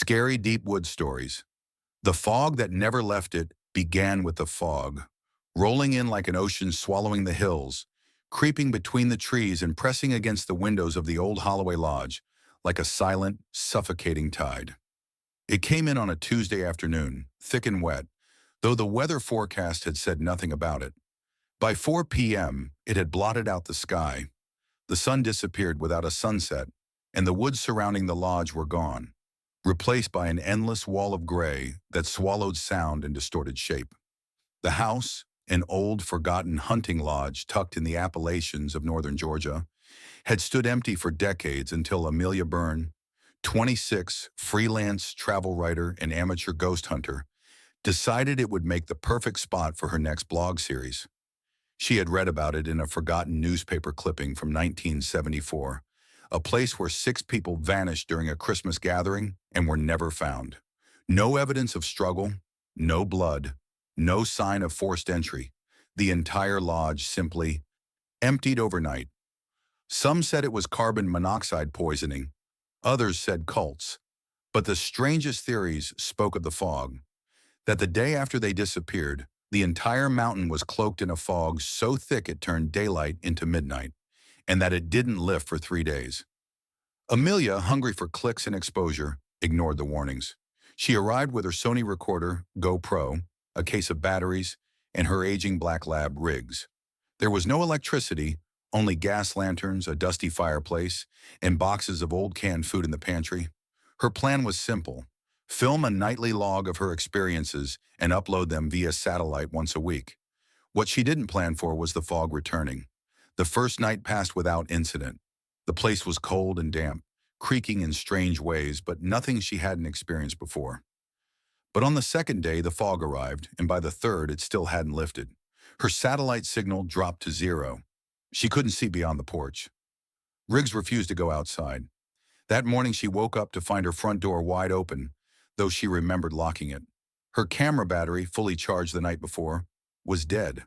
Scary deep wood stories. The fog that never left it began with the fog, rolling in like an ocean swallowing the hills, creeping between the trees and pressing against the windows of the old Holloway Lodge like a silent, suffocating tide. It came in on a Tuesday afternoon, thick and wet, though the weather forecast had said nothing about it. By 4 p.m., it had blotted out the sky. The sun disappeared without a sunset, and the woods surrounding the lodge were gone, replaced by an endless wall of gray that swallowed sound and distorted shape. The house, an old, forgotten hunting lodge tucked in the Appalachians of northern Georgia, had stood empty for decades until Amelia Byrne, 26, freelance travel writer and amateur ghost hunter, decided it would make the perfect spot for her next blog series. She had read about it in a forgotten newspaper clipping from 1974, a place where 6 people vanished during a Christmas gathering and were never found. No evidence of struggle, no blood, no sign of forced entry. The entire lodge simply emptied overnight. Some said it was carbon monoxide poisoning. Others said cults. But the strangest theories spoke of the fog, that the day after they disappeared, the entire mountain was cloaked in a fog so thick it turned daylight into midnight, and that it didn't lift for 3 days. Amelia, hungry for clicks and exposure, ignored the warnings. She arrived with her Sony recorder, GoPro, a case of batteries, and her aging black lab, Riggs. There was no electricity, only gas lanterns, a dusty fireplace, and boxes of old canned food in the pantry. Her plan was simple: film a nightly log of her experiences and upload them via satellite once a week. What she didn't plan for was the fog returning. The first night passed without incident. The place was cold and damp, creaking in strange ways, but nothing she hadn't experienced before. But on the second day, the fog arrived, and by the third, it still hadn't lifted. Her satellite signal dropped to 0. She couldn't see beyond the porch. Riggs refused to go outside. That morning, she woke up to find her front door wide open, though she remembered locking it. Her camera battery, fully charged the night before, was dead.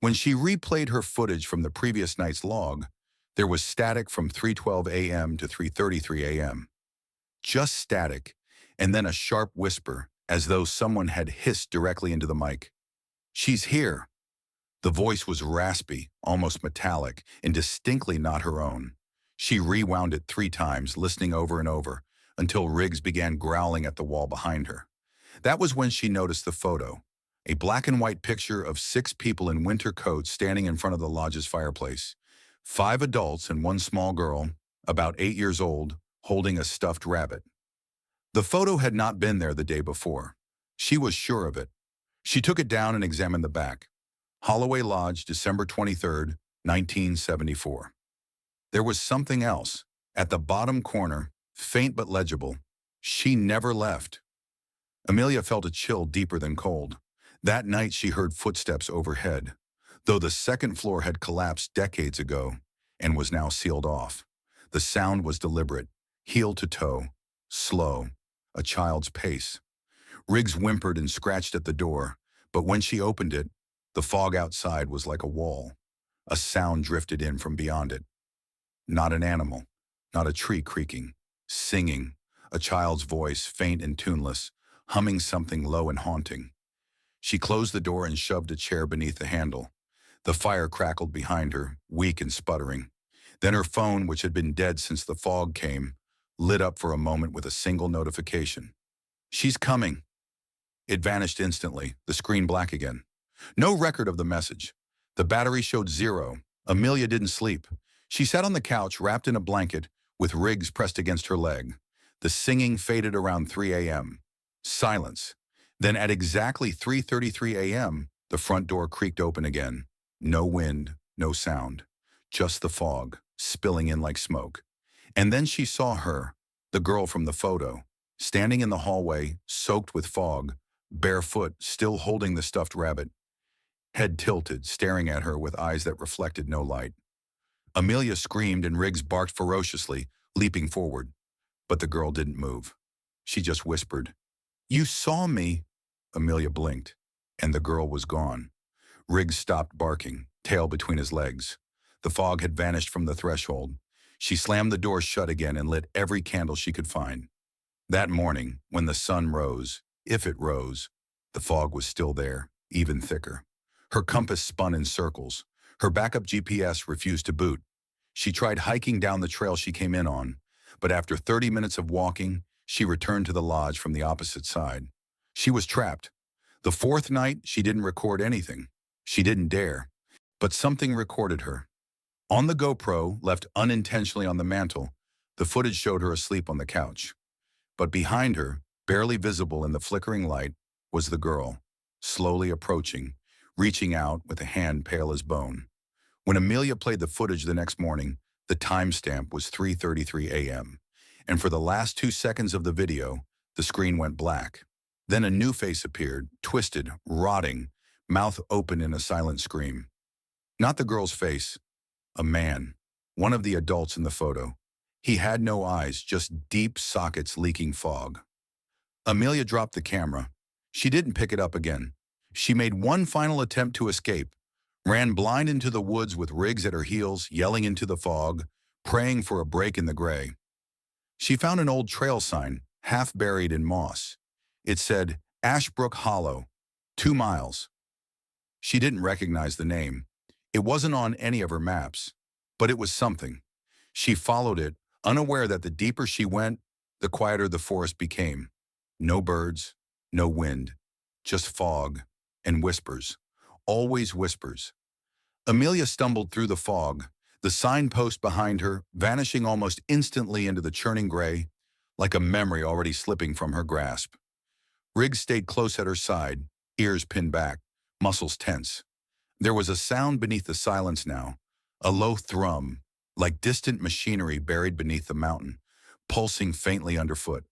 When she replayed her footage from the previous night's log, there was static from 3:12 a.m. to 3:33 a.m. Just static, and then a sharp whisper, as though someone had hissed directly into the mic. "She's here." The voice was raspy, almost metallic, and distinctly not her own. She rewound it 3 times, listening over and over, until Riggs began growling at the wall behind her. That was when she noticed the photo, a black and white picture of 6 people in winter coats standing in front of the lodge's fireplace. 5 adults and 1 small girl, about 8 years old, holding a stuffed rabbit. The photo had not been there the day before. She was sure of it. She took it down and examined the back. Holloway Lodge, December 23rd, 1974. There was something else. At the bottom corner, faint but legible, "She never left." Amelia felt a chill deeper than cold. That night she heard footsteps overhead, though the second floor had collapsed decades ago and was now sealed off. The sound was deliberate, heel to toe, slow, a child's pace. Riggs whimpered and scratched at the door, but when she opened it, the fog outside was like a wall. A sound drifted in from beyond it. Not an animal, not a tree creaking, singing, a child's voice, faint and tuneless, humming something low and haunting. She closed the door and shoved a chair beneath the handle. The fire crackled behind her, weak and sputtering. Then her phone, which had been dead since the fog came, lit up for a moment with a single notification. "She's coming." It vanished instantly, the screen black again. No record of the message. The battery showed 0. Amelia didn't sleep. She sat on the couch, wrapped in a blanket, with Riggs pressed against her leg. The singing faded around 3 a.m. Silence. Then at exactly 3:33 a.m., the front door creaked open again. No wind, no sound. Just the fog, spilling in like smoke. And then she saw her, the girl from the photo, standing in the hallway, soaked with fog, barefoot, still holding the stuffed rabbit, head tilted, staring at her with eyes that reflected no light. Amelia screamed and Riggs barked ferociously, leaping forward. But the girl didn't move. She just whispered, "You saw me." Amelia blinked, and the girl was gone. Riggs stopped barking, tail between his legs. The fog had vanished from the threshold. She slammed the door shut again and lit every candle she could find. That morning, when the sun rose, if it rose, the fog was still there, even thicker. Her compass spun in circles. Her backup GPS refused to boot. She tried hiking down the trail she came in on, but after 30 minutes of walking, she returned to the lodge from the opposite side. She was trapped. The fourth night, she didn't record anything. She didn't dare. But something recorded her. On the GoPro, left unintentionally on the mantel, the footage showed her asleep on the couch. But behind her, barely visible in the flickering light, was the girl, slowly approaching, reaching out with a hand pale as bone. When Amelia played the footage the next morning, the timestamp was 3:33 a.m. And for the last 2 seconds of the video, the screen went black. Then a new face appeared, twisted, rotting, mouth open in a silent scream. Not the girl's face, a man, one of the adults in the photo. He had no eyes, just deep sockets leaking fog. Amelia dropped the camera. She didn't pick it up again. She made one final attempt to escape, ran blind into the woods with Riggs at her heels, yelling into the fog, praying for a break in the gray. She found an old trail sign, half buried in moss. It said, Ashbrook Hollow, 2 miles. She didn't recognize the name. It wasn't on any of her maps, but it was something. She followed it, unaware that the deeper she went, the quieter the forest became. No birds, no wind, just fog and whispers, always whispers. Amelia stumbled through the fog, the signpost behind her vanishing almost instantly into the churning gray, like a memory already slipping from her grasp. Riggs stayed close at her side, ears pinned back, muscles tense. There was a sound beneath the silence now, a low thrum, like distant machinery buried beneath the mountain, pulsing faintly underfoot.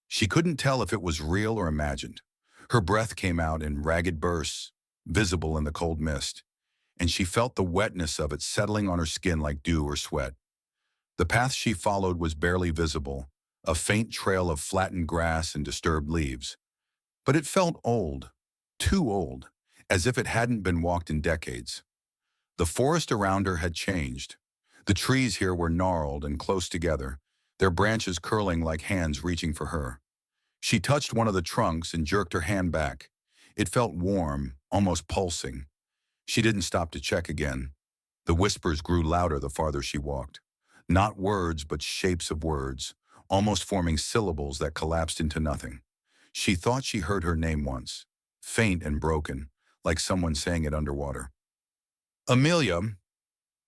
She couldn't tell if it was real or imagined. Her breath came out in ragged bursts, visible in the cold mist, and she felt the wetness of it settling on her skin like dew or sweat. The path she followed was barely visible, a faint trail of flattened grass and disturbed leaves. But it felt old, too old, as if it hadn't been walked in decades. The forest around her had changed. The trees here were gnarled and close together, their branches curling like hands reaching for her. She touched one of the trunks and jerked her hand back. It felt warm, almost pulsing. She didn't stop to check again. The whispers grew louder the farther she walked. Not words, but shapes of words, almost forming syllables that collapsed into nothing. She thought she heard her name once, faint and broken, like someone saying it underwater. Amelia.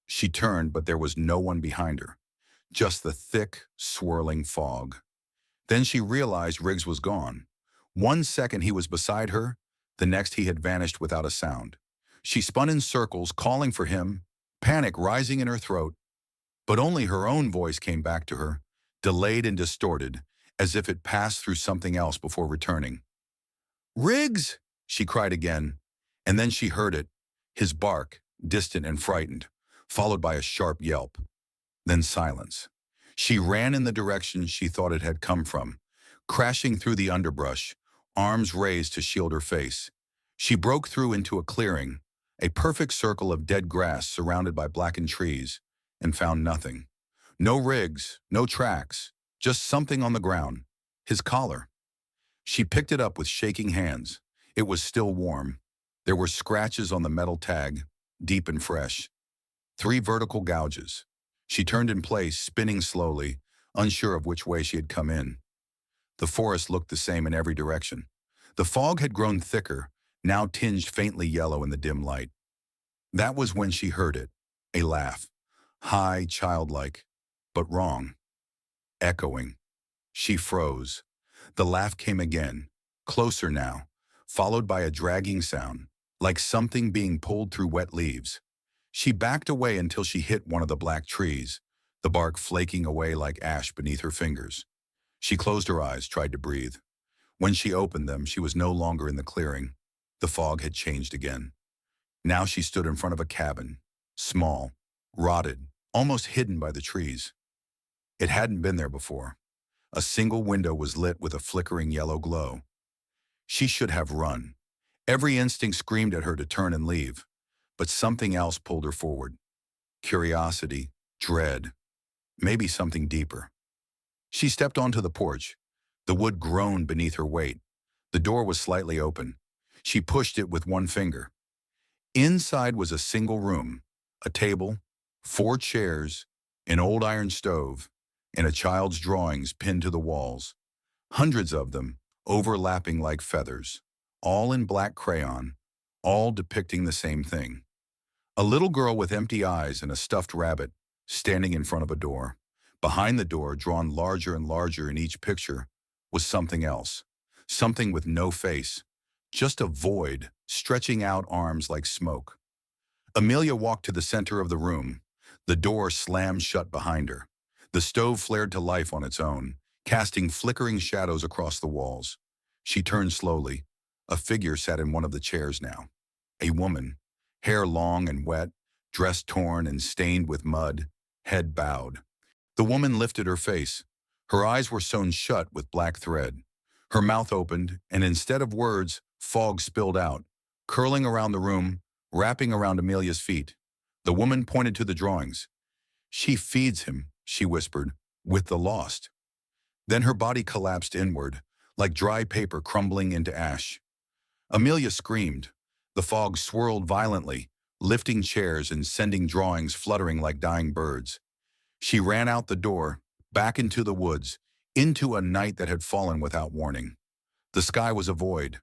She turned, but there was no one behind her, just the thick, swirling fog. Then she realized Riggs was gone. 1 second he was beside her, the next he had vanished without a sound. She spun in circles, calling for him, panic rising in her throat, but only her own voice came back to her, delayed and distorted, as if it passed through something else before returning. Riggs, she cried again, and then she heard it, his bark, distant and frightened, followed by a sharp yelp. Then silence. She ran in the direction she thought it had come from, crashing through the underbrush, arms raised to shield her face. She broke through into a clearing, a perfect circle of dead grass surrounded by blackened trees, and found nothing. No Riggs, no tracks, just something on the ground, his collar. She picked it up with shaking hands. It was still warm. There were scratches on the metal tag, deep and fresh. 3 vertical gouges. She turned in place, spinning slowly, unsure of which way she had come in. The forest looked the same in every direction. The fog had grown thicker, now tinged faintly yellow in the dim light. That was when she heard it, a laugh, high, childlike, but wrong, echoing. She froze. The laugh came again, closer now, followed by a dragging sound, like something being pulled through wet leaves. She backed away until she hit one of the black trees, the bark flaking away like ash beneath her fingers. She closed her eyes, tried to breathe. When she opened them, she was no longer in the clearing. The fog had changed again. Now she stood in front of a cabin, small, rotted, almost hidden by the trees. It hadn't been there before. A single window was lit with a flickering yellow glow. She should have run. Every instinct screamed at her to turn and leave, but something else pulled her forward. Curiosity, dread, maybe something deeper. She stepped onto the porch, The wood groaned beneath her weight. The door was slightly open. She pushed it with one finger. Inside was a single room, a table, 4 chairs, an old iron stove, and a child's drawings pinned to the walls. Hundreds of them, overlapping like feathers, all in black crayon, all depicting the same thing. A little girl with empty eyes and a stuffed rabbit standing in front of a door. Behind the door, drawn larger and larger in each picture, was something else. Something with no face, just a void stretching out arms like smoke. Amelia walked to the center of the room. The door slammed shut behind her. The stove flared to life on its own, casting flickering shadows across the walls. She turned slowly. A figure sat in one of the chairs now. A woman, hair long and wet, dress torn and stained with mud, head bowed. The woman lifted her face. Her eyes were sewn shut with black thread. Her mouth opened, and instead of words, fog spilled out, curling around the room, wrapping around Amelia's feet. The woman pointed to the drawings. "She feeds him," she whispered, "with the lost." Then her body collapsed inward, like dry paper crumbling into ash. Amelia screamed. The fog swirled violently, lifting chairs and sending drawings fluttering like dying birds. She ran out the door, back into the woods, into a night that had fallen without warning. The sky was a void,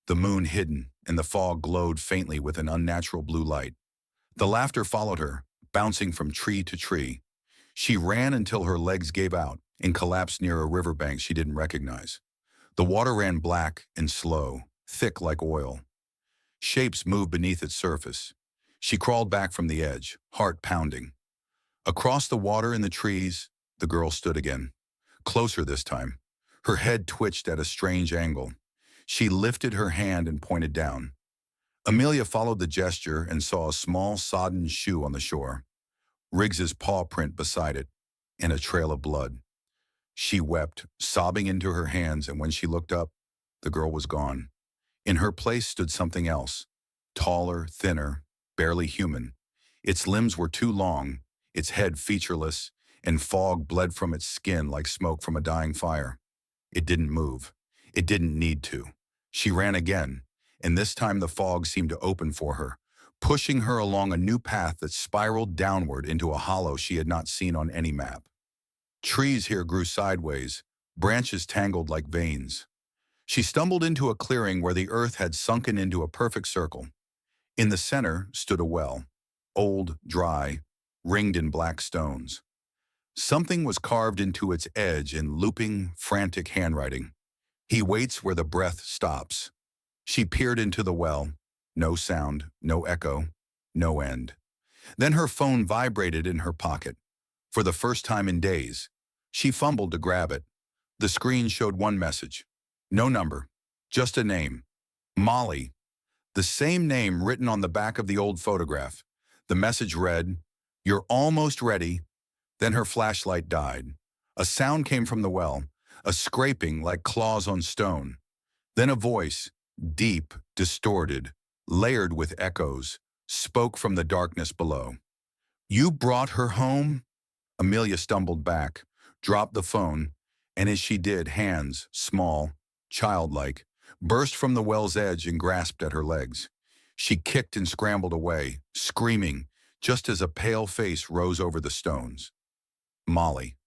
the moon hidden, and the fog glowed faintly with an unnatural blue light. The laughter followed her, bouncing from tree to tree. She ran until her legs gave out and collapsed near a riverbank she didn't recognize. The water ran black and slow, thick like oil. Shapes moved beneath its surface. She crawled back from the edge, heart pounding. Across the water and the trees, the girl stood again. Closer this time. Her head twitched at a strange angle. She lifted her hand and pointed down. Amelia followed the gesture and saw a small sodden shoe on the shore. Riggs's paw print beside it, and a trail of blood. She wept, sobbing into her hands, and when she looked up, the girl was gone. In her place stood something else, taller, thinner, barely human. Its limbs were too long, its head featureless, and fog bled from its skin like smoke from a dying fire. It didn't move. It didn't need to. She ran again, and this time the fog seemed to open for her, pushing her along a new path that spiraled downward into a hollow she had not seen on any map. Trees here grew sideways, branches tangled like veins. She stumbled into a clearing where the earth had sunken into a perfect circle. In the center stood a well, old, dry, ringed in black stones. Something was carved into its edge in looping, frantic handwriting. "He waits where the breath stops." She peered into the well. No sound, no echo, no end. Then her phone vibrated in her pocket. For the first time in days, she fumbled to grab it. The screen showed one message. No number, just a name. Molly. The same name written on the back of the old photograph. The message read, "You're almost ready." Then her flashlight died. A sound came from the well, a scraping like claws on stone. Then a voice, deep, distorted, layered with echoes, spoke from the darkness below. "You brought her home?" Amelia stumbled back, dropped the phone, and as she did, hands, small, childlike, burst from the well's edge and grasped at her legs. She kicked and scrambled away, screaming, just as a pale face rose over the stones. Molly.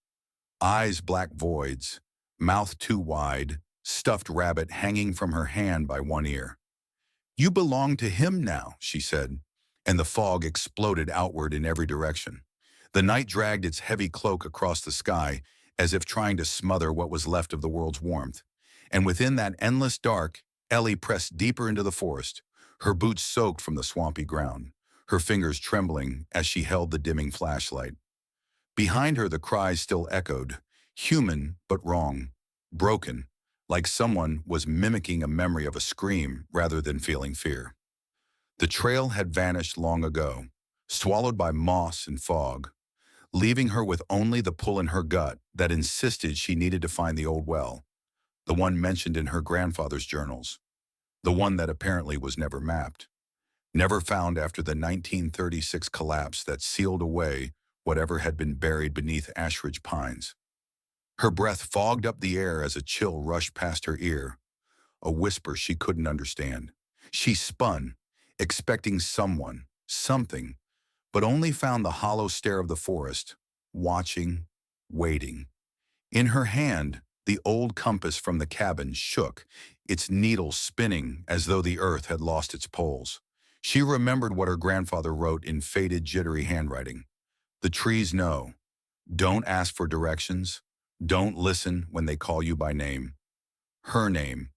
Eyes black voids, mouth too wide, stuffed rabbit hanging from her hand by one ear. "You belong to him now," she said, and the fog exploded outward in every direction. The night dragged its heavy cloak across the sky, as if trying to smother what was left of the world's warmth. And within that endless dark, Ellie pressed deeper into the forest, her boots soaked from the swampy ground, her fingers trembling as she held the dimming flashlight. Behind her the cries still echoed, human but wrong, broken, like someone was mimicking a memory of a scream rather than feeling fear. The trail had vanished long ago, swallowed by moss and fog, leaving her with only the pull in her gut that insisted she needed to find the old well, the one mentioned in her grandfather's journals, the one that apparently was never mapped, never found after the 1936 collapse that sealed away whatever had been buried beneath Ashridge pines. Her breath fogged up the air as a chill rushed past her ear, a whisper she couldn't understand. She spun, expecting someone, something, but only found the hollow stare of the forest, watching, waiting. In her hand, the old compass from the cabin shook, its needle spinning as though the earth had lost its poles. She remembered what her grandfather wrote in faded, jittery handwriting. The trees know. Don't ask for directions. Don't listen when they call you by name. Her name.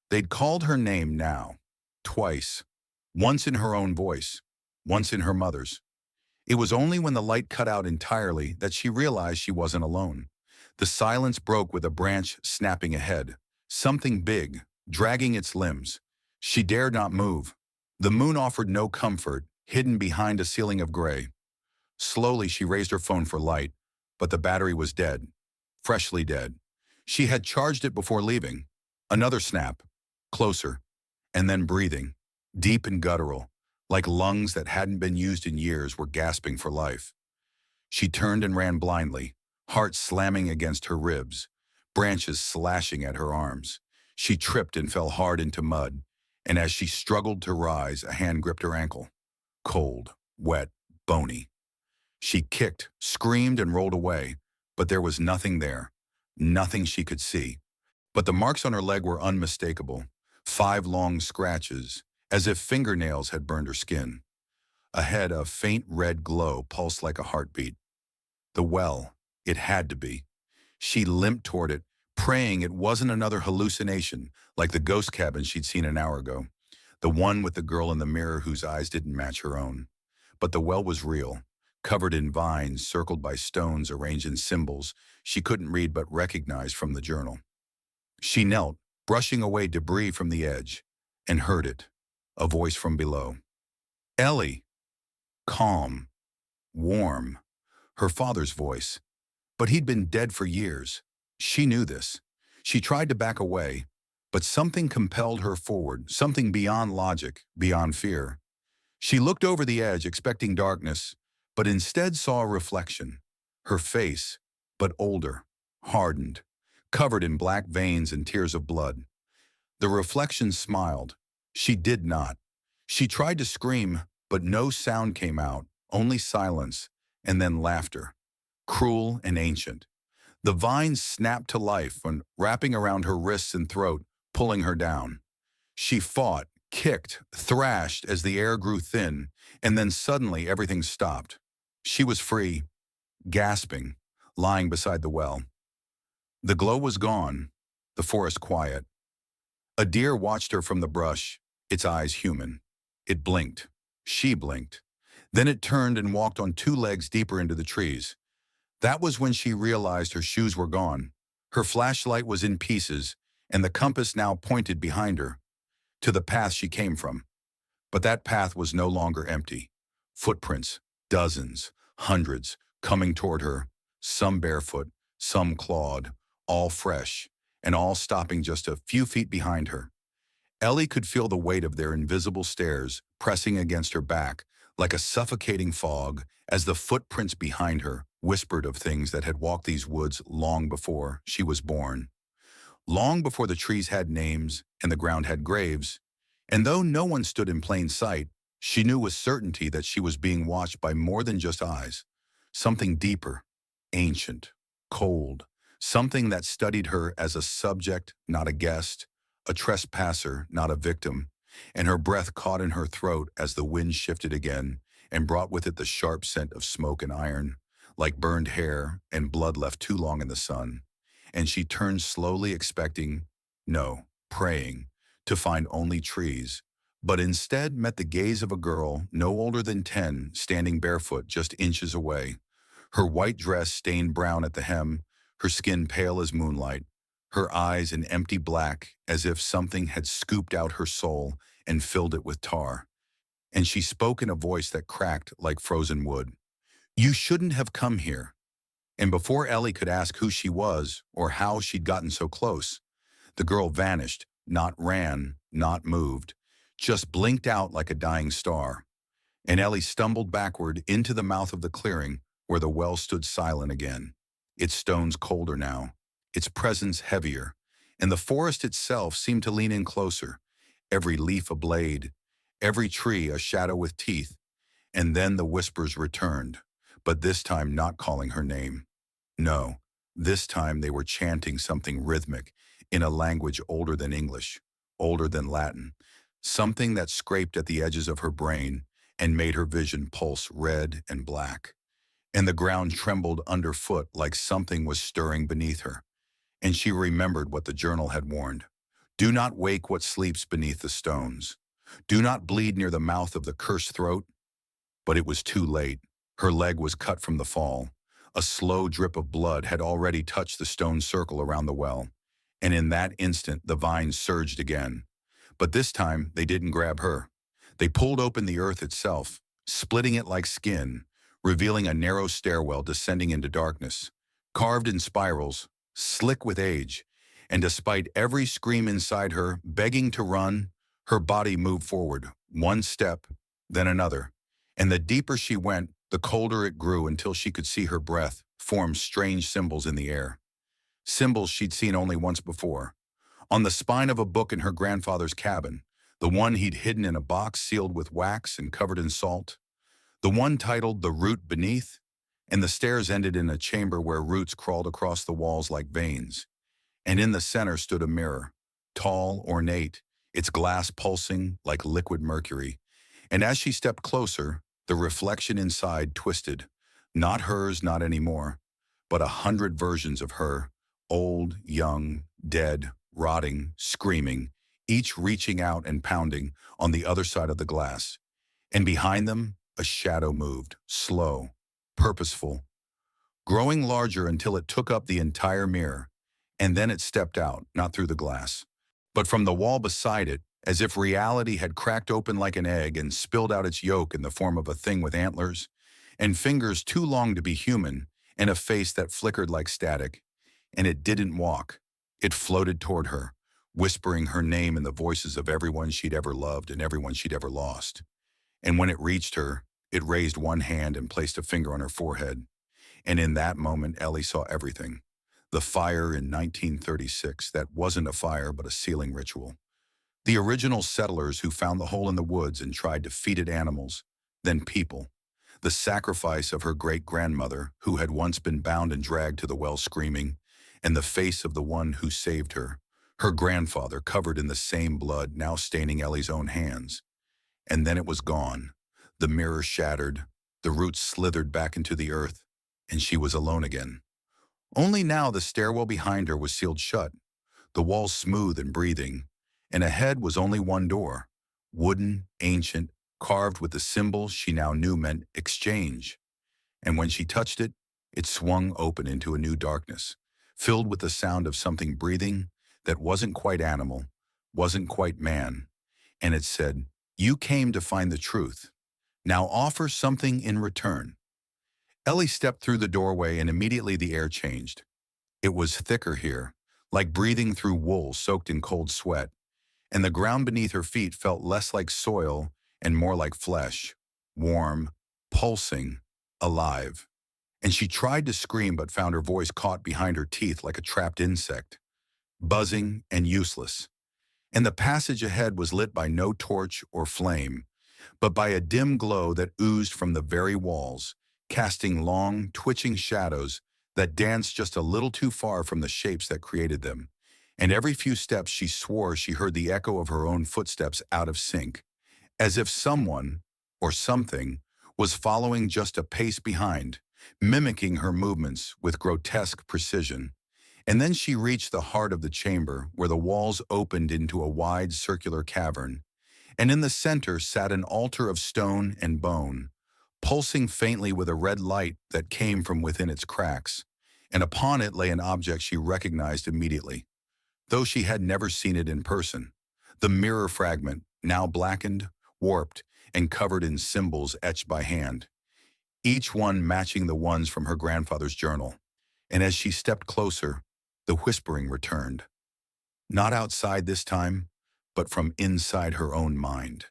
They'd called her name now, twice. Once in her own voice, once in her mother's. It was only when the light cut out entirely that she realized she wasn't alone. The silence broke with a branch snapping ahead, something big, dragging its limbs. She dared not move. The moon offered no comfort, hidden behind a ceiling of gray. Slowly she raised her phone for light, but the battery was dead, freshly dead. She had charged it before leaving. Another snap, closer, and then breathing, deep and guttural, like lungs that hadn't been used in years were gasping for life. She turned and ran blindly, heart slamming against her ribs, branches slashing at her arms. She tripped and fell hard into mud, and as she struggled to rise, a hand gripped her ankle. Cold, wet, bony. She kicked, screamed, and rolled away, but there was nothing there, nothing she could see. But the marks on her leg were unmistakable, 5 long scratches, as if fingernails had burned her skin. Ahead, a faint red glow pulsed like a heartbeat. The well, it had to be. She limped toward it, praying it wasn't another hallucination like the ghost cabin she'd seen an hour ago, the one with the girl in the mirror whose eyes didn't match her own. But the well was real, covered in vines, circled by stones arranged in symbols she couldn't read but recognized from the journal. She knelt, brushing away debris from the edge, and heard it, a voice from below. Ellie! Calm, warm, her father's voice. But he'd been dead for years. She knew this. She tried to back away, but something compelled her forward, something beyond logic, beyond fear. She looked over the edge, expecting darkness, but instead saw a reflection. Her face, but older, hardened, covered in black veins and tears of blood. The reflection smiled. She did not. She tried to scream, but no sound came out, only silence, and then laughter, cruel and ancient. The vines snapped to life when wrapping around her wrists and throat, pulling her down. She fought, kicked, thrashed as the air grew thin, and then suddenly everything stopped. She was free, gasping, lying beside the well. The glow was gone, the forest quiet. A deer watched her from the brush, its eyes human. It blinked. She blinked. Then it turned and walked on 2 legs deeper into the trees. That was when she realized her shoes were gone. Her flashlight was in pieces, and the compass now pointed behind her, to the path she came from. But that path was no longer empty. Footprints, dozens, hundreds, coming toward her, some barefoot, some clawed, all fresh, and all stopping just a few feet behind her. Ellie could feel the weight of their invisible stares pressing against her back like a suffocating fog as the footprints behind her whispered of things that had walked these woods long before she was born. Long before the trees had names and the ground had graves. And though no one stood in plain sight, she knew with certainty that she was being watched by more than just eyes. Something deeper, ancient, cold, something that studied her as a subject, not a guest, a trespasser, not a victim, and her breath caught in her throat as the wind shifted again and brought with it the sharp scent of smoke and iron, like burned hair and blood left too long in the sun. And she turned slowly, expecting, no, praying, to find only trees, but instead met the gaze of a girl no older than 10 standing barefoot just inches away, her white dress stained brown at the hem, her skin pale as moonlight, her eyes an empty black as if something had scooped out her soul and filled it with tar. And she spoke in a voice that cracked like frozen wood. You shouldn't have come here. And before Ellie could ask who she was or how she'd gotten so close, the girl vanished, not ran, not moved, just blinked out like a dying star. And Ellie stumbled backward into the mouth of the clearing where the well stood silent again, its stones colder now, its presence heavier, and the forest itself seemed to lean in closer, every leaf a blade, every tree a shadow with teeth. And then the whispers returned, but this time not calling her name. No, this time they were chanting something rhythmic in a language older than English, older than Latin, something that scraped at the edges of her brain and made her vision pulse red and black. And the ground trembled underfoot like something was stirring beneath her. And she remembered what the journal had warned. Do not wake what sleeps beneath the stones. Do not bleed near the mouth of the cursed throat. But it was too late. Her leg was cut from the fall. A slow drip of blood had already touched the stone circle around the well. And in that instant, the vines surged again. But this time, they didn't grab her. They pulled open the earth itself, splitting it like skin, revealing a narrow stairwell descending into darkness, carved in spirals, slick with age. And despite every scream inside her, begging to run, her body moved forward, one step, then another. And the deeper she went, the colder it grew until she could see her breath form strange symbols in the air. Symbols she'd seen only once before. On the spine of a book in her grandfather's cabin, the one he'd hidden in a box sealed with wax and covered in salt. The one titled The Root Beneath, and the stairs ended in a chamber where roots crawled across the walls like veins. And in the center stood a mirror, tall, ornate, its glass pulsing like liquid mercury. And as she stepped closer, the reflection inside twisted. Not hers, not anymore, but 100 versions of her, old, young, dead, rotting, screaming, each reaching out and pounding on the other side of the glass. And behind them, a shadow moved, slow, purposeful, growing larger until it took up the entire mirror. And then it stepped out, not through the glass, but from the wall beside it, as if reality had cracked open like an egg and spilled out its yolk in the form of a thing with antlers, and fingers too long to be human, and a face that flickered like static. And it didn't walk. It floated toward her, whispering her name in the voices of everyone she'd ever loved and everyone she'd ever lost. And when it reached her, it raised one hand and placed a finger on her forehead. And in that moment, Ellie saw everything. The fire in 1936 that wasn't a fire but a sealing ritual. The original settlers who found the hole in the woods and tried to feed it animals, then people. The sacrifice of her great-grandmother, who had once been bound and dragged to the well screaming, and the face of the one who saved her, her grandfather covered in the same blood now staining Ellie's own hands. And then it was gone. The mirror shattered, the roots slithered back into the earth, and she was alone again. Only now the stairwell behind her was sealed shut, the walls smooth and breathing, and ahead was only one door, wooden, ancient, carved with the symbols she now knew meant exchange. And when she touched it, it swung open into a new darkness, filled with the sound of something breathing that wasn't quite animal, wasn't quite man. And it said, "You came to find the truth. Now offer something in return." Ellie stepped through the doorway and immediately the air changed. It was thicker here, like breathing through wool soaked in cold sweat, and the ground beneath her feet felt less like soil and more like flesh, warm, pulsing, alive. And she tried to scream but found her voice caught behind her teeth like a trapped insect, buzzing and useless. And the passage ahead was lit by no torch or flame, but by a dim glow that oozed from the very walls, casting long, twitching shadows that danced just a little too far from the shapes that created them. And every few steps she swore she heard the echo of her own footsteps out of sync, as if someone, or something, was following just a pace behind, mimicking her movements with grotesque precision. And then she reached the heart of the chamber, where the walls opened into a wide circular cavern, and in the center sat an altar of stone and bone, pulsing faintly with a red light that came from within its cracks, and upon it lay an object she recognized immediately, though she had never seen it in person. The mirror fragment, now blackened, warped, and covered in symbols etched by hand, each one matching the ones from her grandfather's journal. And as she stepped closer, the whispering returned. Not outside this time, but from inside her own mind.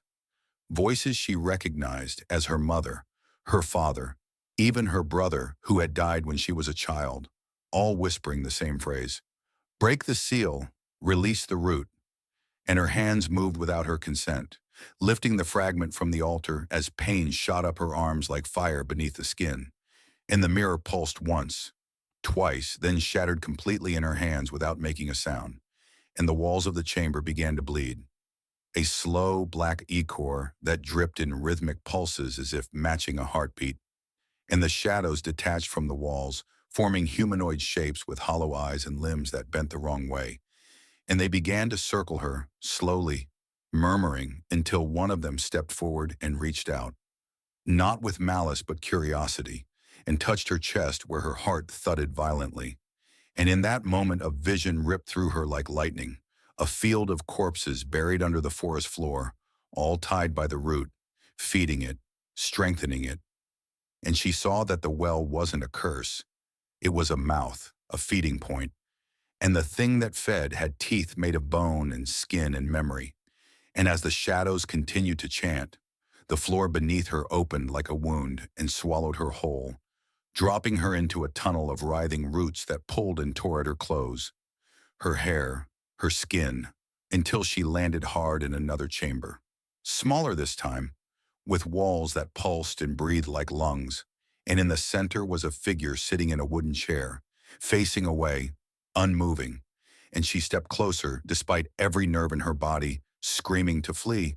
Voices she recognized as her mother, her father, even her brother who had died when she was a child, all whispering the same phrase. Break the seal, release the root, and her hands moved without her consent, lifting the fragment from the altar as pain shot up her arms like fire beneath the skin. And the mirror pulsed once, twice, then shattered completely in her hands without making a sound, and the walls of the chamber began to bleed. A slow black ichor that dripped in rhythmic pulses as if matching a heartbeat, and the shadows detached from the walls, forming humanoid shapes with hollow eyes and limbs that bent the wrong way. And they began to circle her, slowly, murmuring, until one of them stepped forward and reached out, not with malice but curiosity, and touched her chest where her heart thudded violently. And in that moment a vision ripped through her like lightning, a field of corpses buried under the forest floor, all tied by the root, feeding it, strengthening it. And she saw that the well wasn't a curse. It was a mouth, a feeding point, and the thing that fed had teeth made of bone and skin and memory. And as the shadows continued to chant, the floor beneath her opened like a wound and swallowed her whole, dropping her into a tunnel of writhing roots that pulled and tore at her clothes, her hair, her skin, until she landed hard in another chamber. Smaller this time, with walls that pulsed and breathed like lungs, and in the center was a figure sitting in a wooden chair, facing away, unmoving, and she stepped closer despite every nerve in her body screaming to flee.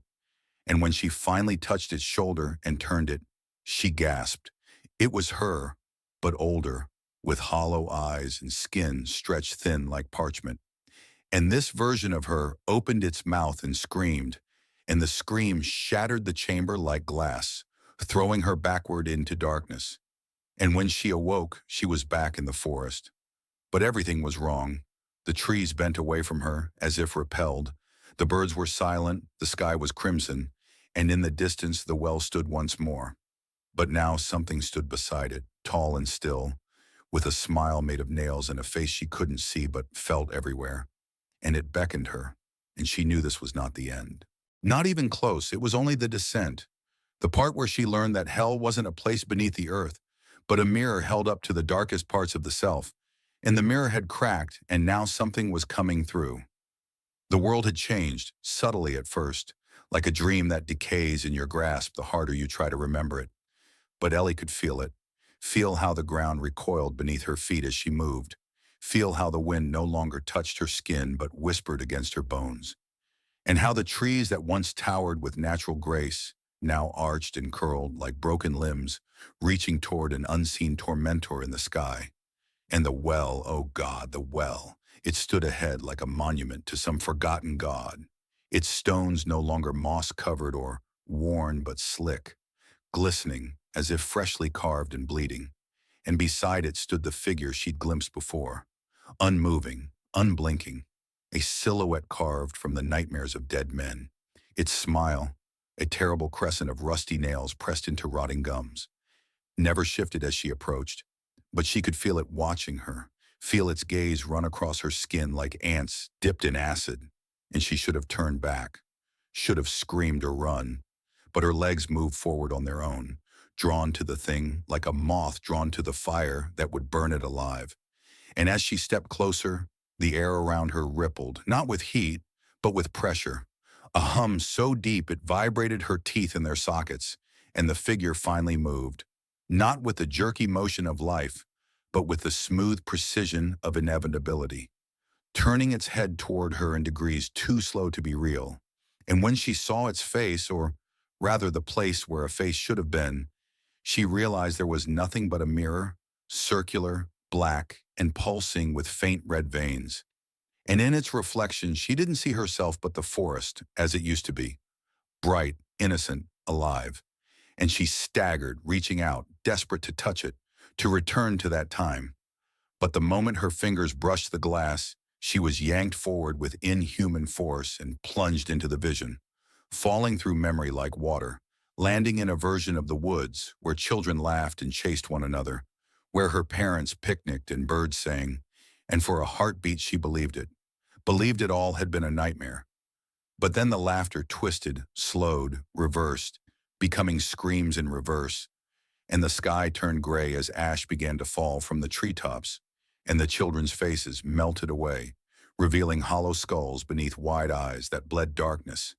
And when she finally touched its shoulder and turned it, she gasped. It was her, but older, with hollow eyes and skin stretched thin like parchment. And this version of her opened its mouth and screamed, and the scream shattered the chamber like glass, throwing her backward into darkness. And when she awoke, she was back in the forest. But everything was wrong. The trees bent away from her, as if repelled. The birds were silent, the sky was crimson, and in the distance the well stood once more. But now something stood beside it, tall and still, with a smile made of nails and a face she couldn't see but felt everywhere. And it beckoned her, and she knew this was not the end. Not even close, it was only the descent. The part where she learned that hell wasn't a place beneath the earth, but a mirror held up to the darkest parts of the self. And the mirror had cracked, and now something was coming through. The world had changed, subtly at first, like a dream that decays in your grasp the harder you try to remember it. But Ellie could feel how the ground recoiled beneath her feet as she moved, feel how the wind no longer touched her skin but whispered against her bones, and how the trees that once towered with natural grace now arched and curled like broken limbs, reaching toward an unseen tormentor in the sky. And the well, oh God, the well, it stood ahead like a monument to some forgotten god, its stones no longer moss-covered or worn but slick, glistening as if freshly carved and bleeding. And beside it stood the figure she'd glimpsed before, unmoving, unblinking, a silhouette carved from the nightmares of dead men, its smile, a terrible crescent of rusty nails pressed into rotting gums, never shifted as she approached, but she could feel it watching her, feel its gaze run across her skin like ants dipped in acid, and she should have turned back, should have screamed or run, but her legs moved forward on their own, drawn to the thing like a moth drawn to the fire that would burn it alive. And as she stepped closer, the air around her rippled, not with heat, but with pressure, a hum so deep it vibrated her teeth in their sockets, and the figure finally moved, not with the jerky motion of life, but with the smooth precision of inevitability, turning its head toward her in degrees too slow to be real. And when she saw its face, or rather the place where a face should have been, she realized there was nothing but a mirror, circular, black, and pulsing with faint red veins. And in its reflection, she didn't see herself but the forest, as it used to be, bright, innocent, alive. And she staggered, reaching out, desperate to touch it, to return to that time. But the moment her fingers brushed the glass, she was yanked forward with inhuman force and plunged into the vision, falling through memory like water, landing in a version of the woods where children laughed and chased one another, where her parents picnicked and birds sang, and for a heartbeat she believed it all had been a nightmare. But then the laughter twisted, slowed, reversed, becoming screams in reverse, and the sky turned gray as ash began to fall from the treetops, and the children's faces melted away, revealing hollow skulls beneath wide eyes that bled darkness,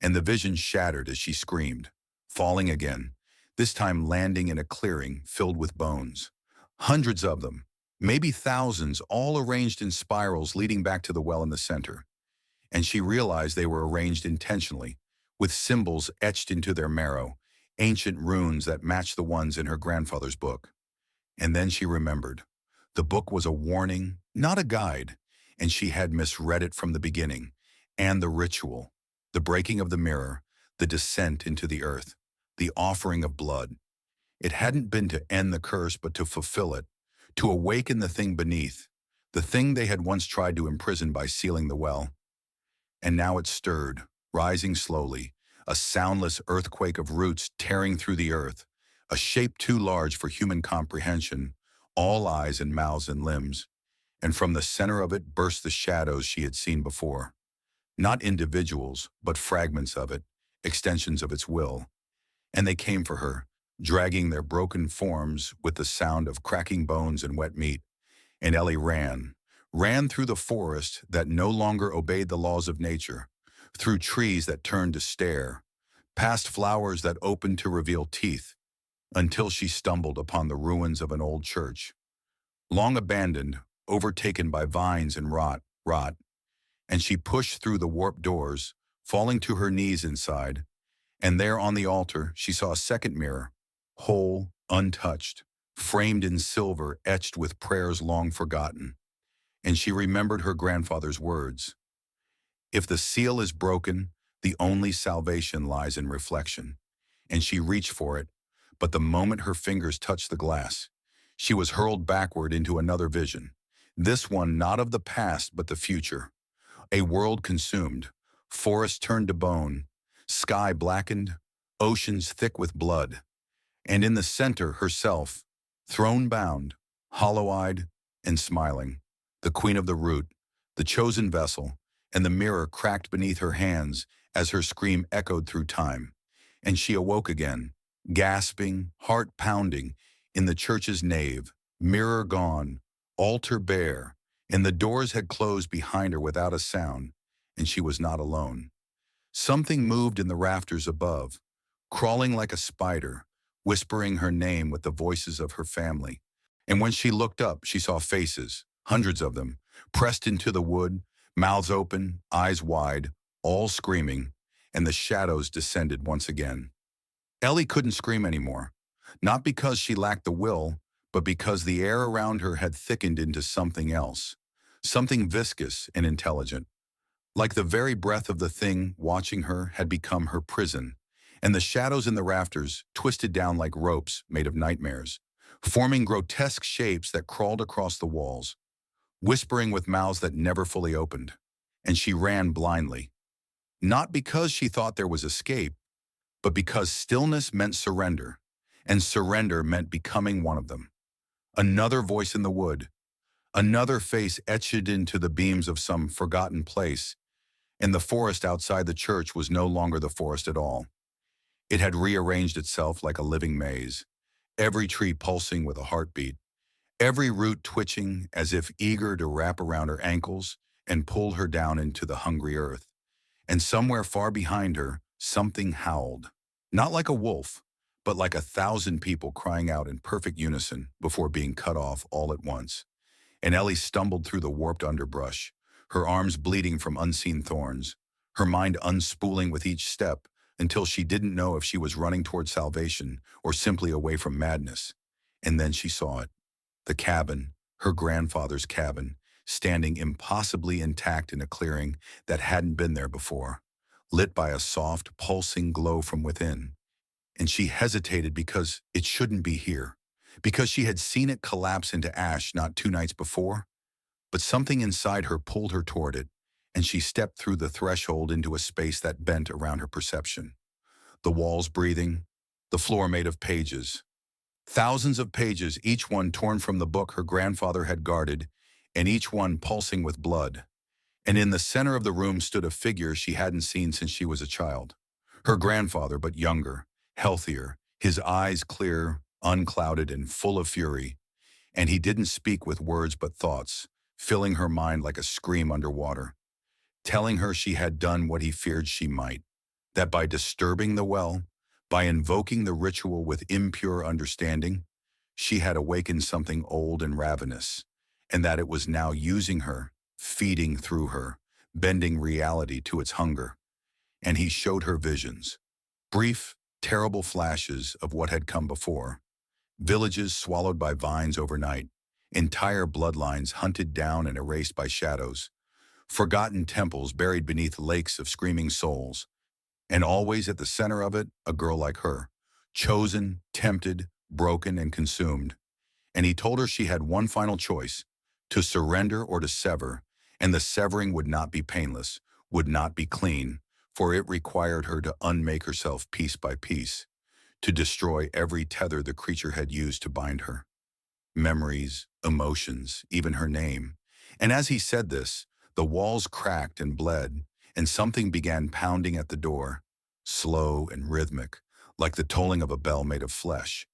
and the vision shattered as she screamed, falling again, this time landing in a clearing filled with bones. Hundreds of them, maybe thousands, all arranged in spirals leading back to the well in the center. And she realized they were arranged intentionally, with symbols etched into their marrow, ancient runes that matched the ones in her grandfather's book. And then she remembered. The book was a warning, not a guide, and she had misread it from the beginning. And the ritual, the breaking of the mirror, the descent into the earth, the offering of blood. It hadn't been to end the curse, but to fulfill it, to awaken the thing beneath, the thing they had once tried to imprison by sealing the well. And now it stirred, rising slowly, a soundless earthquake of roots tearing through the earth, a shape too large for human comprehension, all eyes and mouths and limbs. And from the center of it burst the shadows she had seen before. Not individuals, but fragments of it, extensions of its will. And they came for her, dragging their broken forms with the sound of cracking bones and wet meat. And Ellie ran through the forest that no longer obeyed the laws of nature, through trees that turned to stare, past flowers that opened to reveal teeth, until she stumbled upon the ruins of an old church, long abandoned, overtaken by vines and rot, and she pushed through the warped doors, falling to her knees inside, and there on the altar she saw a second mirror, whole, untouched, framed in silver, etched with prayers long forgotten. And she remembered her grandfather's words. If the seal is broken, the only salvation lies in reflection. And she reached for it, but the moment her fingers touched the glass, she was hurled backward into another vision. This one not of the past, but the future. A world consumed, forests turned to bone, sky blackened, oceans thick with blood. And in the center herself, throne-bound, hollow-eyed, and smiling, the queen of the root, the chosen vessel, and the mirror cracked beneath her hands as her scream echoed through time. And she awoke again, gasping, heart pounding, in the church's nave, mirror gone, altar bare, and the doors had closed behind her without a sound, and she was not alone. Something moved in the rafters above, crawling like a spider, whispering her name with the voices of her family. And when she looked up, she saw faces, hundreds of them, pressed into the wood, mouths open, eyes wide, all screaming, and the shadows descended once again. Ellie couldn't scream anymore, not because she lacked the will, but because the air around her had thickened into something else, something viscous and intelligent. Like the very breath of the thing watching her had become her prison, and the shadows in the rafters twisted down like ropes made of nightmares, forming grotesque shapes that crawled across the walls, whispering with mouths that never fully opened. And she ran blindly, not because she thought there was escape, but because stillness meant surrender, and surrender meant becoming one of them. Another voice in the wood, another face etched into the beams of some forgotten place, and the forest outside the church was no longer the forest at all. It had rearranged itself like a living maze, every tree pulsing with a heartbeat, every root twitching as if eager to wrap around her ankles and pull her down into the hungry earth. And somewhere far behind her, something howled, not like a wolf, but like 1,000 people crying out in perfect unison before being cut off all at once. And Ellie stumbled through the warped underbrush, her arms bleeding from unseen thorns, her mind unspooling with each step until she didn't know if she was running toward salvation or simply away from madness. And then she saw it. The cabin, her grandfather's cabin, standing impossibly intact in a clearing that hadn't been there before, lit by a soft, pulsing glow from within. And she hesitated because it shouldn't be here, because she had seen it collapse into ash not 2 nights before. But something inside her pulled her toward it, and she stepped through the threshold into a space that bent around her perception. The walls breathing, the floor made of pages. Thousands of pages, each one torn from the book her grandfather had guarded, and each one pulsing with blood. And in the center of the room stood a figure she hadn't seen since she was a child. Her grandfather, but younger, healthier, his eyes clear, unclouded, and full of fury. And he didn't speak with words but thoughts, filling her mind like a scream underwater, telling her she had done what he feared she might, that by disturbing the well, by invoking the ritual with impure understanding, she had awakened something old and ravenous, and that it was now using her, feeding through her, bending reality to its hunger. And he showed her visions, brief, terrible flashes of what had come before. Villages swallowed by vines overnight, entire bloodlines hunted down and erased by shadows, forgotten temples buried beneath lakes of screaming souls, and always at the center of it, a girl like her, chosen, tempted, broken, and consumed. And he told her she had one final choice, to surrender or to sever, and the severing would not be painless, would not be clean, for it required her to unmake herself piece by piece, to destroy every tether the creature had used to bind her. Memories, emotions, even her name. And as he said this, the walls cracked and bled, and something began pounding at the door, slow and rhythmic, like the tolling of a bell made of flesh.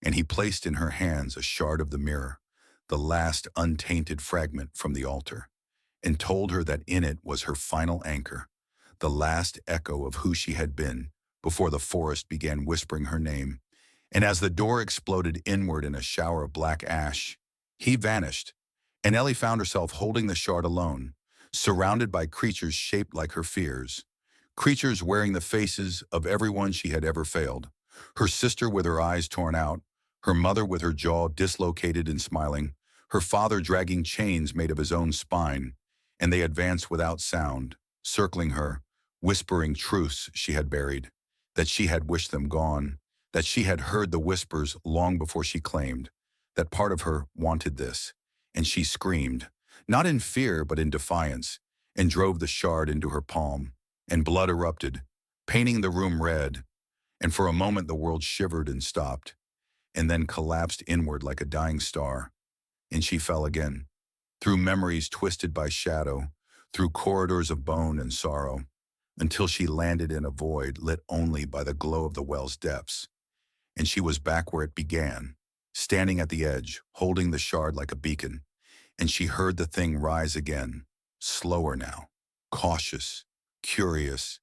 And he placed in her hands a shard of the mirror, the last untainted fragment from the altar, and told her that in it was her final anchor, the last echo of who she had been before the forest began whispering her name. And as the door exploded inward in a shower of black ash, he vanished, and Ellie found herself holding the shard alone, surrounded by creatures shaped like her fears, creatures wearing the faces of everyone she had ever failed, her sister with her eyes torn out, her mother with her jaw dislocated and smiling, her father dragging chains made of his own spine, and they advanced without sound, circling her, whispering truths she had buried, that she had wished them gone, that she had heard the whispers long before she claimed, that part of her wanted this, and she screamed, not in fear but in defiance, and drove the shard into her palm, and blood erupted, painting the room red, and for a moment the world shivered and stopped, and then collapsed inward like a dying star, and she fell again, through memories twisted by shadow, through corridors of bone and sorrow, until she landed in a void lit only by the glow of the well's depths. And she was back where it began, standing at the edge, holding the shard like a beacon, and she heard the thing rise again, slower now, cautious, curious,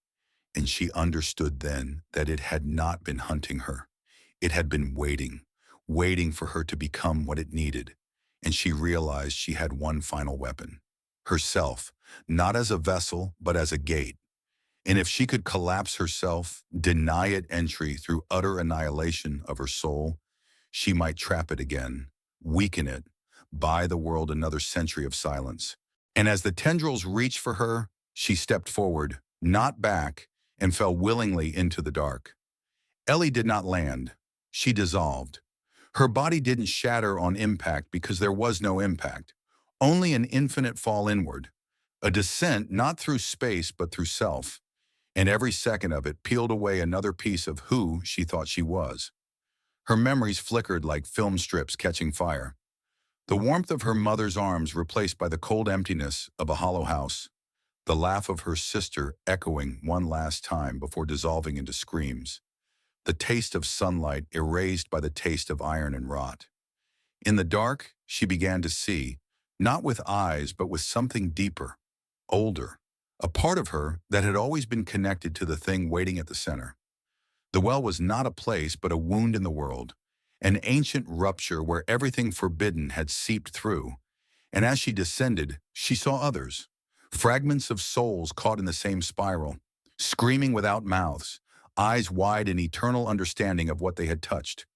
and she understood then that it had not been hunting her. It had been waiting, waiting for her to become what it needed, and she realized she had one final weapon, herself, not as a vessel, but as a gate. And if she could collapse herself, deny it entry through utter annihilation of her soul, she might trap it again, weaken it, buy the world another century of silence. And as the tendrils reached for her, she stepped forward, not back, and fell willingly into the dark. Ellie did not land. She dissolved. Her body didn't shatter on impact because there was no impact, only an infinite fall inward, a descent not through space but through self. And every second of it peeled away another piece of who she thought she was. Her memories flickered like film strips catching fire. The warmth of her mother's arms replaced by the cold emptiness of a hollow house. The laugh of her sister echoing one last time before dissolving into screams. The taste of sunlight erased by the taste of iron and rot. In the dark, she began to see, not with eyes but with something deeper, older, a part of her that had always been connected to the thing waiting at the center. The well was not a place but a wound in the world, an ancient rupture where everything forbidden had seeped through, and as she descended, she saw others, fragments of souls caught in the same spiral, screaming without mouths, eyes wide in eternal understanding of what they had touched.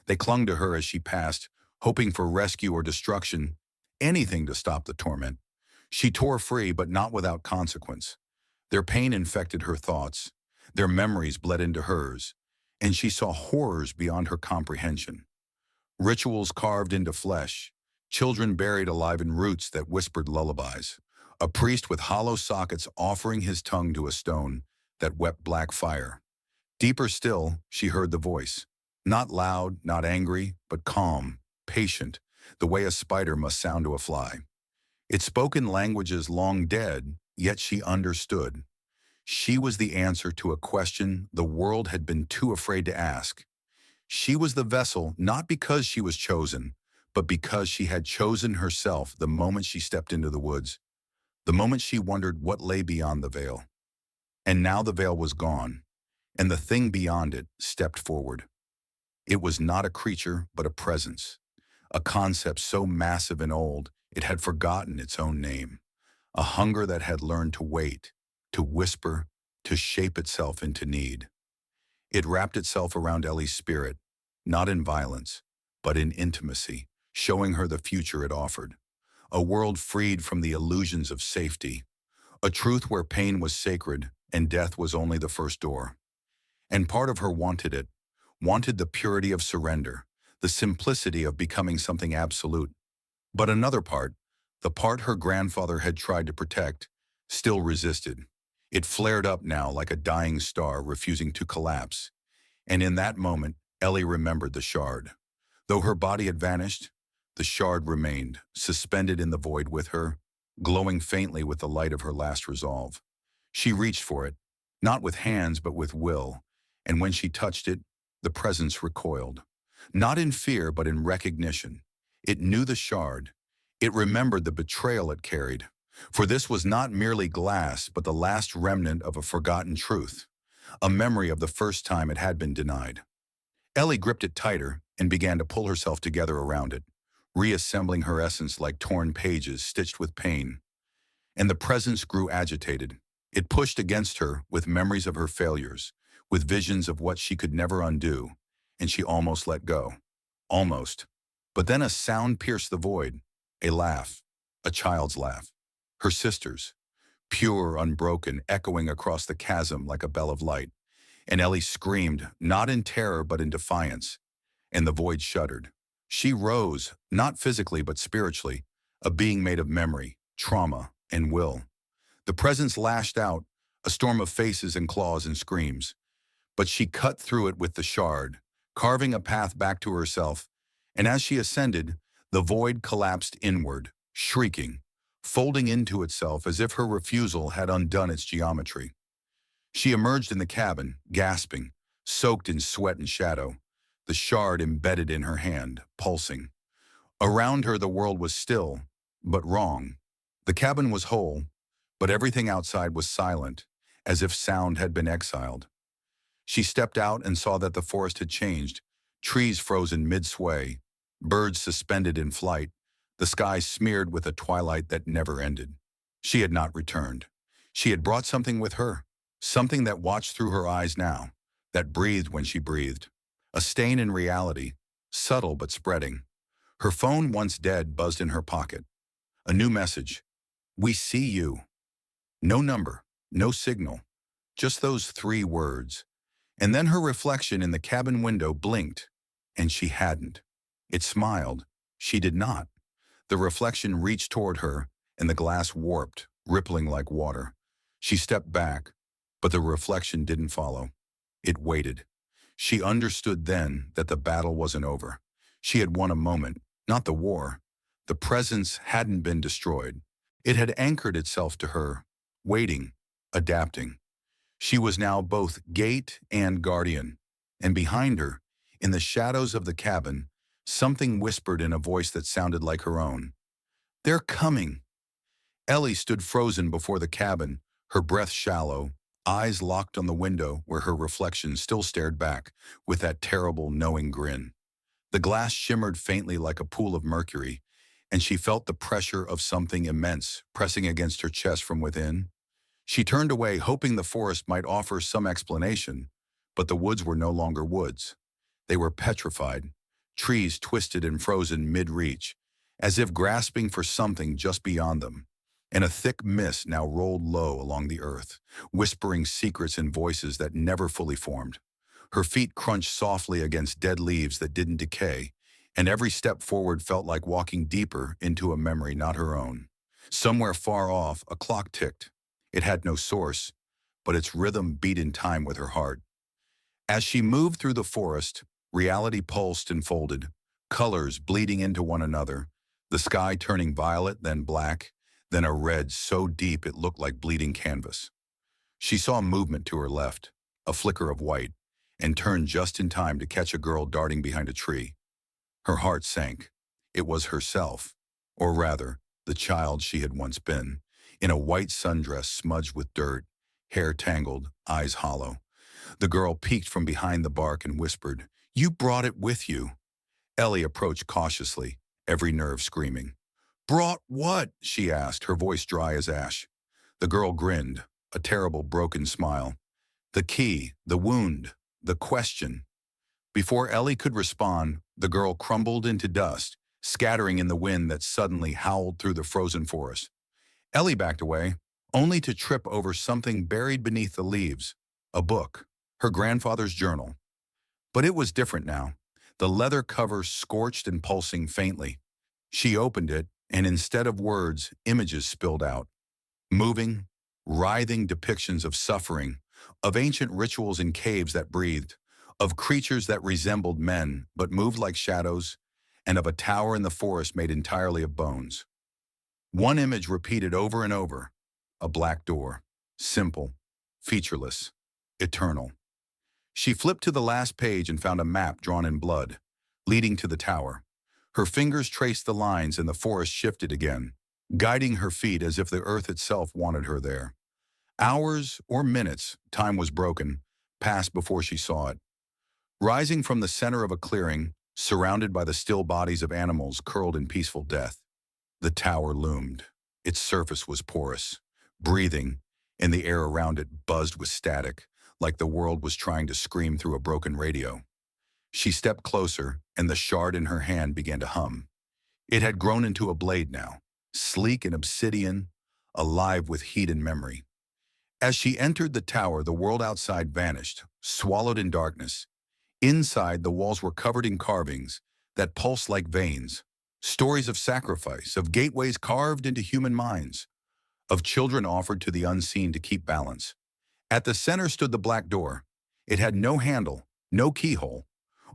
They clung to her as she passed, hoping for rescue or destruction, anything to stop the torment. She tore free, but not without consequence. Their pain infected her thoughts. Their memories bled into hers, and she saw horrors beyond her comprehension. Rituals carved into flesh, children buried alive in roots that whispered lullabies, a priest with hollow sockets offering his tongue to a stone that wept black fire. Deeper still, she heard the voice, not loud, not angry, but calm, patient, the way a spider must sound to a fly. It spoke in languages long dead, yet she understood. She was the answer to a question the world had been too afraid to ask. She was the vessel not because she was chosen, but because she had chosen herself the moment she stepped into the woods, the moment she wondered what lay beyond the veil. And now the veil was gone, and the thing beyond it stepped forward. It was not a creature, but a presence, a concept so massive and old it had forgotten its own name, a hunger that had learned to wait, to whisper, to shape itself into need. It wrapped itself around Ellie's spirit, not in violence, but in intimacy, showing her the future it offered, a world freed from the illusions of safety, a truth where pain was sacred and death was only the first door. And part of her wanted it, wanted the purity of surrender, the simplicity of becoming something absolute. But another part, the part her grandfather had tried to protect, still resisted. It flared up now like a dying star refusing to collapse. And in that moment, Ellie remembered the shard. Though her body had vanished, the shard remained, suspended in the void with her, glowing faintly with the light of her last resolve. She reached for it, not with hands but with will, and when she touched it, the presence recoiled. Not in fear but in recognition. It knew the shard. It remembered the betrayal it carried. For this was not merely glass but the last remnant of a forgotten truth, a memory of the first time it had been denied. Ellie gripped it tighter and began to pull herself together around it, reassembling her essence like torn pages stitched with pain. And the presence grew agitated. It pushed against her with memories of her failures, with visions of what she could never undo, and she almost let go. Almost. But then a sound pierced the void, a laugh, a child's laugh. Her sister's, pure, unbroken, echoing across the chasm like a bell of light. And Ellie screamed, not in terror but in defiance, and the void shuddered. She rose, not physically but spiritually, a being made of memory, trauma, and will. The presence lashed out, a storm of faces and claws and screams. But she cut through it with the shard, carving a path back to herself, and as she ascended, the void collapsed inward, shrieking, folding into itself as if her refusal had undone its geometry. She emerged in the cabin, gasping, soaked in sweat and shadow, the shard embedded in her hand, pulsing. Around her the world was still, but wrong. The cabin was whole, but everything outside was silent, as if sound had been exiled. She stepped out and saw that the forest had changed, trees frozen mid-sway, birds suspended in flight, the sky smeared with a twilight that never ended. She had not returned. She had brought something with her, something that watched through her eyes now, that breathed when she breathed. A stain in reality, subtle but spreading. Her phone, once dead, buzzed in her pocket. A new message. "We see you." No number, no signal, just those 3 words. And then her reflection in the cabin window blinked, and she hadn't. It smiled. She did not. The reflection reached toward her, and the glass warped, rippling like water. She stepped back, but the reflection didn't follow. It waited. She understood then that the battle wasn't over. She had won a moment, not the war. The presence hadn't been destroyed. It had anchored itself to her, waiting, adapting. She was now both gate and guardian, and behind her, in the shadows of the cabin, something whispered in a voice that sounded like her own. "They're coming." Ellie stood frozen before the cabin, her breath shallow, eyes locked on the window where her reflection still stared back with that terrible, knowing grin. The glass shimmered faintly like a pool of mercury, and she felt the pressure of something immense pressing against her chest from within. She turned away, hoping the forest might offer some explanation, but the woods were no longer woods. They were petrified, trees twisted and frozen mid-reach, as if grasping for something just beyond them. And a thick mist now rolled low along the earth, whispering secrets and voices that never fully formed. Her feet crunched softly against dead leaves that didn't decay, and every step forward felt like walking deeper into a memory not her own. Somewhere far off, a clock ticked. It had no source, but its rhythm beat in time with her heart. As she moved through the forest, reality pulsed and folded, colors bleeding into one another, the sky turning violet, then black, then a red so deep it looked like bleeding canvas. She saw movement to her left, a flicker of white, and turned just in time to catch a girl darting behind a tree. Her heart sank. It was herself, or rather, the child she had once been, in a white sundress smudged with dirt, hair tangled, eyes hollow. The girl peeked from behind the bark and whispered, "You brought it with you." Ellie approached cautiously, every nerve screaming. "Brought what?" she asked, her voice dry as ash. The girl grinned, a terrible broken smile. The key, the wound, the question. Before Ellie could respond, the girl crumbled into dust, scattering in the wind that suddenly howled through the frozen forest. Ellie backed away, only to trip over something buried beneath the leaves. A book, her grandfather's journal. But it was different now. The leather cover scorched and pulsing faintly. She opened it, and instead of words, images spilled out. Moving, writhing depictions of suffering, of ancient rituals in caves that breathed, of creatures that resembled men but moved like shadows, and of a tower in the forest made entirely of bones. One image repeated over and over, a black door, simple, featureless, eternal. She flipped to the last page and found a map drawn in blood, leading to the tower. Her fingers traced the lines and the forest shifted again, guiding her feet as if the earth itself wanted her there. Hours or minutes, time was broken, passed before she saw it. Rising from the center of a clearing, surrounded by the still bodies of animals curled in peaceful death, the tower loomed. Its surface was porous, breathing, and the air around it buzzed with static, like the world was trying to scream through a broken radio. She stepped closer, and the shard in her hand began to hum. It had grown into a blade now, sleek and obsidian, alive with heat and memory. As she entered the tower, the world outside vanished, swallowed in darkness. Inside, the walls were covered in carvings that pulsed like veins, stories of sacrifice, of gateways carved into human minds, of children offered to the unseen to keep balance. At the center stood the black door. It had no handle, no keyhole,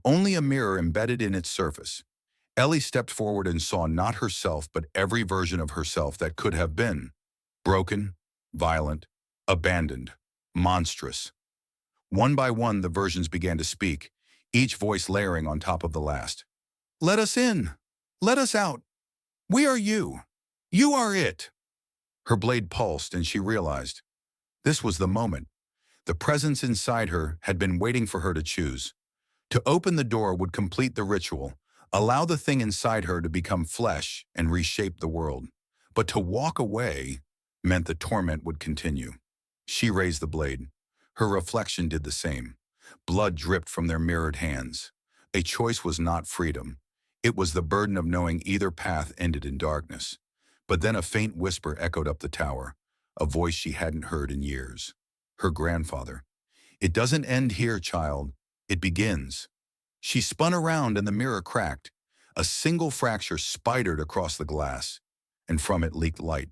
only a mirror embedded in its surface. Ellie stepped forward and saw not herself but every version of herself that could have been. Broken, violent, abandoned, monstrous. One by one, the versions began to speak, each voice layering on top of the last. "Let us in! Let us out! We are you! You are it!" Her blade pulsed, and she realized. This was the moment. The presence inside her had been waiting for her to choose. To open the door would complete the ritual, allow the thing inside her to become flesh and reshape the world. But to walk away meant the torment would continue. She raised the blade. Her reflection did the same. Blood dripped from their mirrored hands. A choice was not freedom. It was the burden of knowing either path ended in darkness. But then a faint whisper echoed up the tower, a voice she hadn't heard in years. Her grandfather. "It doesn't end here, child. It begins." She spun around and the mirror cracked. A single fracture spidered across the glass, and from it leaked light.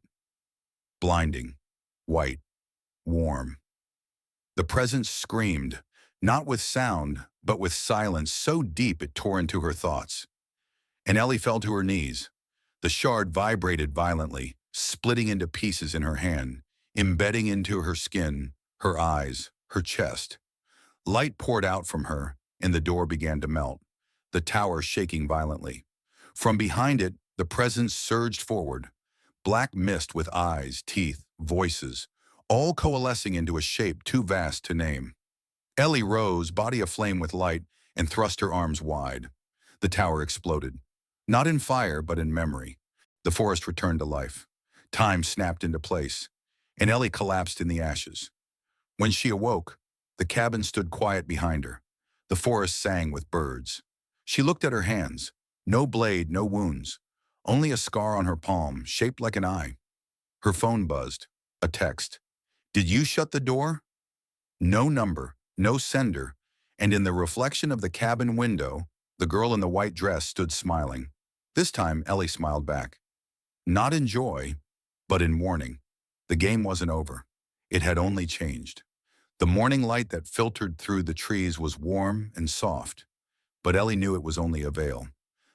Blinding, white, warm. The presence screamed, not with sound, but with silence so deep it tore into her thoughts. And Ellie fell to her knees. The shard vibrated violently, splitting into pieces in her hand, embedding into her skin, her eyes, her chest. Light poured out from her, and the door began to melt, the tower shaking violently. From behind it, the presence surged forward, black mist with eyes, teeth, voices, all coalescing into a shape too vast to name. Ellie rose, body aflame with light, and thrust her arms wide. The tower exploded. Not in fire, but in memory. The forest returned to life. Time snapped into place, and Ellie collapsed in the ashes. When she awoke, the cabin stood quiet behind her. The forest sang with birds. She looked at her hands. No blade, no wounds. Only a scar on her palm, shaped like an eye. Her phone buzzed. A text. "Did you shut the door?" No number, no sender, and in the reflection of the cabin window, the girl in the white dress stood smiling. This time, Ellie smiled back. Not in joy, but in warning. The game wasn't over. It had only changed. The morning light that filtered through the trees was warm and soft, but Ellie knew it was only a veil.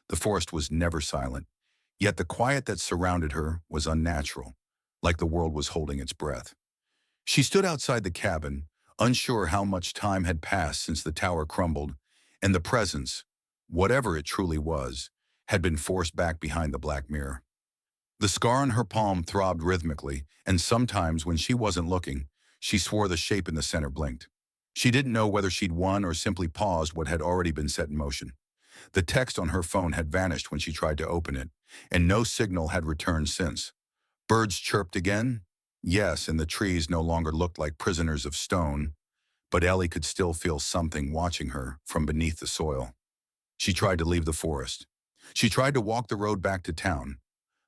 The forest was never silent, yet the quiet that surrounded her was unnatural, like the world was holding its breath. She stood outside the cabin, unsure how much time had passed since the tower crumbled, and the presence, whatever it truly was, had been forced back behind the black mirror. The scar on her palm throbbed rhythmically, and sometimes when she wasn't looking, she swore the shape in the center blinked. She didn't know whether she'd won or simply paused what had already been set in motion. The text on her phone had vanished when she tried to open it, and no signal had returned since. Birds chirped again. Yes, and the trees no longer looked like prisoners of stone, but Ellie could still feel something watching her from beneath the soil. She tried to leave the forest. She tried to walk the road back to town.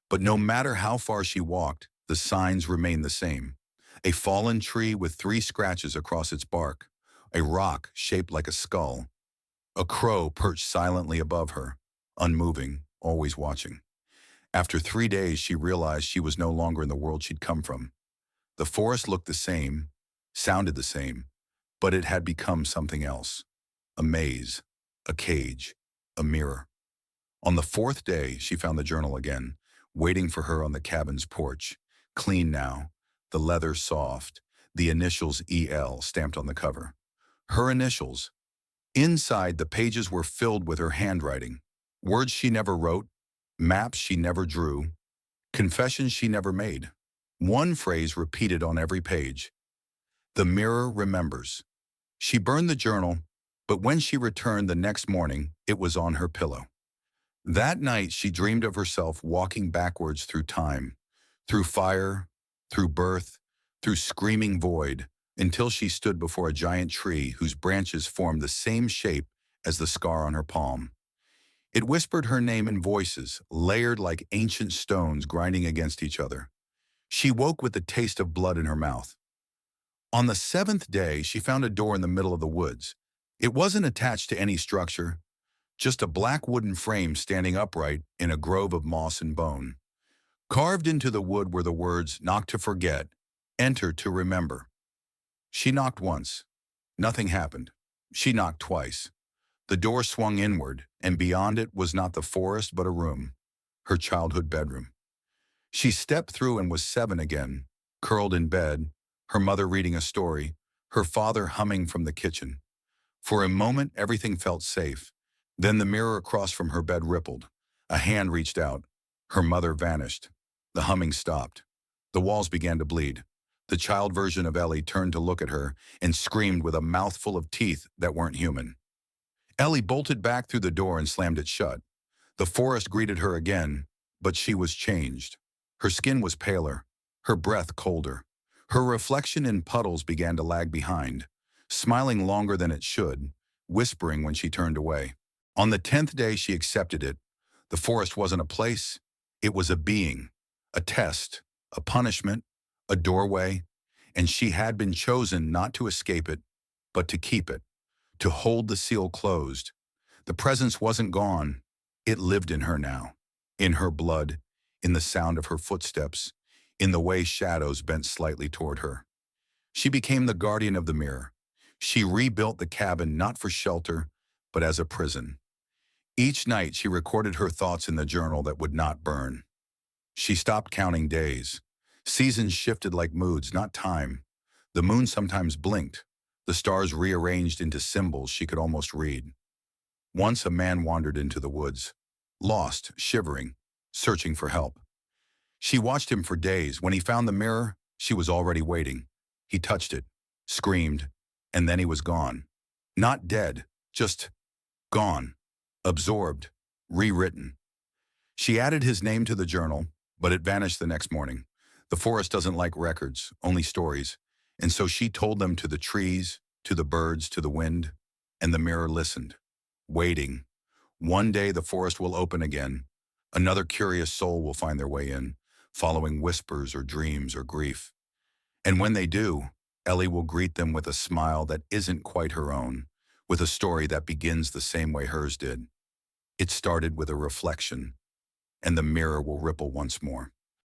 But no matter how far she walked, the signs remained the same. A fallen tree with 3 scratches across its bark, a rock shaped like a skull, a crow perched silently above her, unmoving, always watching. After 3 days, she realized she was no longer in the world she'd come from. The forest looked the same, sounded the same, but it had become something else. A maze, a cage, a mirror. On the 4th day, she found the journal again, waiting for her on the cabin's porch. Clean now, the leather soft, the initials EL stamped on the cover. Her initials. Inside, the pages were filled with her handwriting. Words she never wrote, maps she never drew, confessions she never made. One phrase repeated on every page. The mirror remembers. She burned the journal, but when she returned the next morning, it was on her pillow. That night, she dreamed of herself walking backwards through time, through fire, through birth, through screaming void, until she stood before a giant tree whose branches formed the same shape as the scar on her palm. It whispered her name in voices, layered like ancient stones grinding against each other. She woke with the taste of blood in her mouth. On the 7th day, she found a door in the middle of the woods. It wasn't attached to any structure, just a black wooden frame standing upright in a grove of moss and bone. Carved into the wood were the words, "Knock to forget, enter to remember." She knocked once. Nothing happened. She knocked twice. The door swung inward, and beyond it was not the forest but a room, her childhood bedroom. She stepped through and was 7 again, curled in bed, her mother reading a story, her father humming from the kitchen. For a moment, everything felt safe. Then the mirror across from her bed rippled. A hand reached out. Her mother vanished. The humming stopped. The walls began to bleed. The child version of Ellie turned to look at her and screamed with a mouthful of teeth that weren't human. Ellie bolted back through the door and slammed it shut. The forest greeted her again, but she was changed. Her skin was paler, her breath colder. Her reflection in puddles began to lag behind, smiling longer than it should, whispering when she turned away. On the 10th day, she accepted it. The forest wasn't a place, it was a being, a test, a punishment, a doorway, and she had been chosen not to escape it, but to keep it, to hold the seal closed. The presence wasn't gone, it lived in her now, in her blood, in the sound of her footsteps, in the way shadows bent slightly toward her. She became the guardian of the mirror. She rebuilt the cabin not for shelter, but as a prison. Each night she recorded her thoughts in the journal that would not burn. She stopped counting days. Seasons shifted like moods, not time. The moon sometimes blinked. The stars rearranged into symbols she could almost read. Once a man wandered into the woods, lost, shivering, searching for help. She watched him for days. When he found the mirror, she was already waiting. He touched it, screamed, and then he was gone. Not dead, just gone, absorbed, rewritten. She added his name to the journal, but it vanished the next morning. The forest doesn't like records, only stories, and so she told them to the trees, to the birds, to the wind, and the mirror listened, waiting. One day the forest will open again. Another curious soul will find their way in, following whispers or dreams or grief. And when they do, Ellie will greet them with a smile that isn't quite her own, with a story that begins the same way hers did. It started with a reflection, and the mirror will ripple once more.